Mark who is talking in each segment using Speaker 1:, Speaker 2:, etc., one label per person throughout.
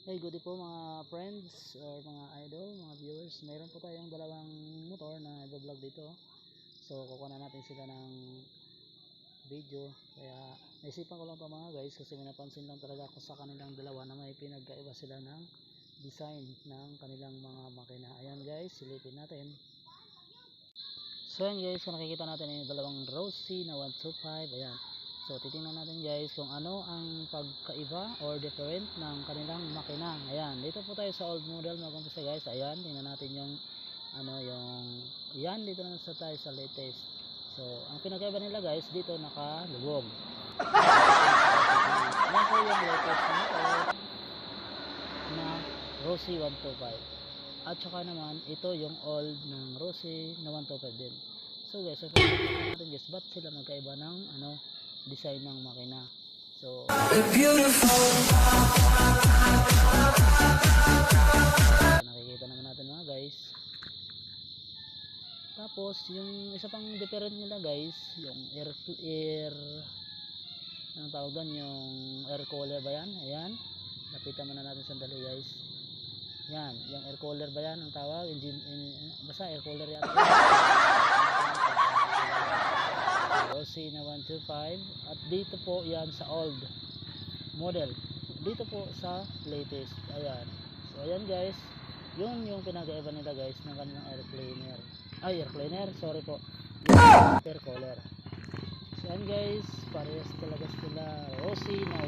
Speaker 1: Hey, good day po mga friends or mga idol, mga viewers. Mayroon po tayong dalawang motor na i-vlog dito. So, kukuha natin sila ng video. Kaya, naisipan ko lang pa mga guys kasi may napansin lang talaga ako sa kanilang dalawa na may pinagkaiba sila ng design ng kanilang mga makina. Ayan guys, silipin natin. So, ayan guys, kung nakikita natin yung dalawang Rossi na 125. Ayan. So titingnan natin guys kung ano ang pagkaiba or different ng kanilang makina. Ayan, dito po tayo sa old model mag-umpisa guys. Ayan, tingnan natin yung yan, dito naman tayo sa latest. So ang pinagkaiba nila guys, dito nakalubog. Ayan po yung latest na Rossi 125. At saka naman ito yung old ng Rossi na 125 din. So guys, so tingnan natin guys, ba't sila magkaiba ng design ng makina. So nakikita naman natin mga guys. Tapos yung isa pang different nila guys, yung air anong tawag doon, yung air cooler ba yan? Ayan, lapitan muna natin sandali guys. Yan, yung air cooler ba yan ang tawag? Basta air cooler yata. Rossi na 125 at dito po yan sa old model, dito po sa latest. Ayan, so ayan guys, yun yung pinagkaiba nila guys ng kanilang air cleaner, sorry po, air cooler. So ayan guys, parehas talaga sila Rossi na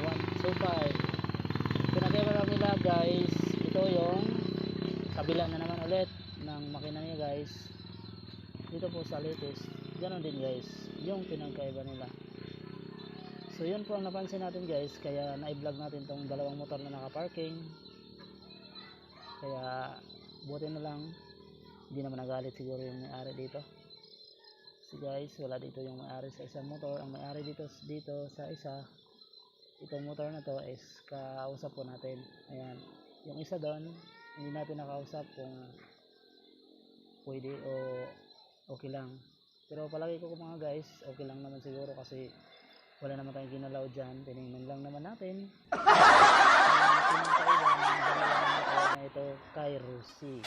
Speaker 1: 125. Pinagkaiba lang nila guys, ito yung kabila na naman ulit ng makina niya guys. Dito po sa latest, ganoon din guys yung pinagkaiba nila. So yun po ang napansin natin guys, kaya na-vlog natin tong dalawang motor na naka-parking. Kaya buti na lang hindi naman nagalit siguro yung may-ari dito. So guys, wala dito yung may-ari sa isang motor. Ang may-ari dito sa isa, itong motor na to is kausap po natin. Ayan, yung isa doon hindi natin nakausap kung pwede o okay lang. Pero palagi ko mga guys, okay lang naman siguro kasi wala naman tayong ginalaw dyan. Tinignan lang naman natin. Pinagkaiba ng dalawang motor na ito kay Rossi.